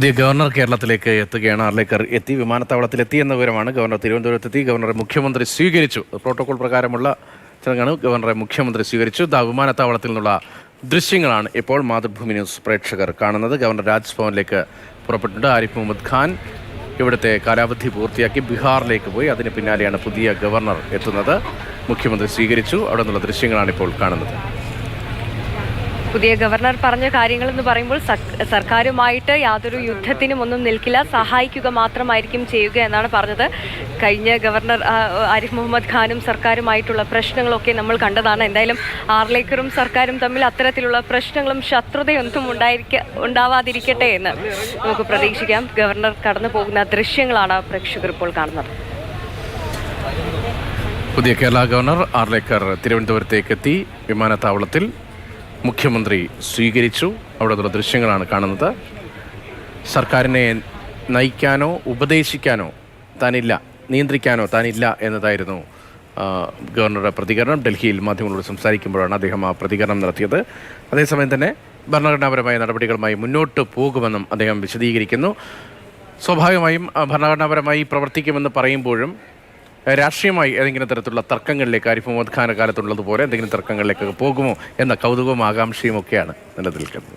പുതിയ ഗവർണർ കേരളത്തിലേക്ക് എത്തുകയാണ്. ആറിലേക്കർ എത്തി, വിമാനത്താവളത്തിലെത്തി എന്ന വിവരമാണ്. ഗവർണർ തിരുവനന്തപുരത്തെത്തി. ഗവർണറെ മുഖ്യമന്ത്രി സ്വീകരിച്ചു. പ്രോട്ടോകോൾ പ്രകാരമുള്ള ചടങ്ങാണ്. ഗവർണറെ മുഖ്യമന്ത്രി സ്വീകരിച്ചു. വിമാനത്താവളത്തിൽ നിന്നുള്ള ദൃശ്യങ്ങളാണ് ഇപ്പോൾ മാതൃഭൂമി ന്യൂസ് പ്രേക്ഷകർ കാണുന്നത്. ഗവർണർ രാജ്ഭവനിലേക്ക് പുറപ്പെട്ടിട്ടുണ്ട്. ആരിഫ് മുഹമ്മദ് ഖാൻ ഇവിടുത്തെ കാലാവധി പൂർത്തിയാക്കി ബീഹാറിലേക്ക് പോയി. അതിന് പിന്നാലെയാണ് പുതിയ ഗവർണർ എത്തുന്നത്. മുഖ്യമന്ത്രി സ്വീകരിച്ചു. അവിടെ നിന്നുള്ള ദൃശ്യങ്ങളാണ് ഇപ്പോൾ കാണുന്നത്. പുതിയ ഗവർണർ പറഞ്ഞ കാര്യങ്ങളെന്ന് പറയുമ്പോൾ സർക്കാരുമായിട്ട് യാതൊരു യുദ്ധത്തിനും ഒന്നും നിൽക്കില്ല, സഹായിക്കുക മാത്രമായിരിക്കും ചെയ്യുക എന്നാണ് പറഞ്ഞത്. കഴിഞ്ഞ ഗവർണർ ആരിഫ് മുഹമ്മദ് ഖാനും സർക്കാരുമായിട്ടുള്ള പ്രശ്നങ്ങളൊക്കെ നമ്മൾ കണ്ടതാണ്. എന്തായാലും ആർലേക്കറും സർക്കാരും തമ്മിൽ അത്തരത്തിലുള്ള പ്രശ്നങ്ങളും ശത്രുതയൊന്നും ഉണ്ടാവാതിരിക്കട്ടെ എന്ന് നമുക്ക് പ്രതീക്ഷിക്കാം. ഗവർണർ കടന്നു പോകുന്ന ദൃശ്യങ്ങളാണ് പ്രേക്ഷകർ ഇപ്പോൾ കാണുന്നത്. പുതിയ കേരള ഗവർണർ ആർലേക്കർ തിരുവനന്തപുരത്തേക്ക് എത്തി. വിമാനത്താവളത്തിൽ മുഖ്യമന്ത്രി സ്വീകരിച്ചു. അവിടെ നിന്നുള്ള ദൃശ്യങ്ങളാണ് കാണുന്നത്. സർക്കാരിനെ നയിക്കാനോ ഉപദേശിക്കാനോ താനില്ല, നിയന്ത്രിക്കാനോ താനില്ല എന്നതായിരുന്നു ഗവർണറുടെ പ്രതികരണം. ഡൽഹിയിൽ മാധ്യമങ്ങളോട് സംസാരിക്കുമ്പോഴാണ് അദ്ദേഹം ആ പ്രതികരണം നടത്തിയത്. അതേസമയം തന്നെ ഭരണഘടനാപരമായ നടപടികളുമായി മുന്നോട്ട് പോകുമെന്നും അദ്ദേഹം വിശദീകരിക്കുന്നു. സ്വാഭാവികമായും ഭരണഘടനാപരമായി പ്രവർത്തിക്കുമെന്ന് പറയുമ്പോഴും രാഷ്ട്രീയമായി ഏതെങ്കിലും തരത്തിലുള്ള തർക്കങ്ങളിലേക്ക് ആരിഫ് മുഹമ്മദ് ഖാൻ കാലത്തുള്ളതുപോലെ എന്തെങ്കിലും തർക്കങ്ങളിലേക്ക് പോകുമോ എന്ന കൗതുകവും ആകാംക്ഷയും ഒക്കെയാണ് നിലനിൽക്കുന്നത്.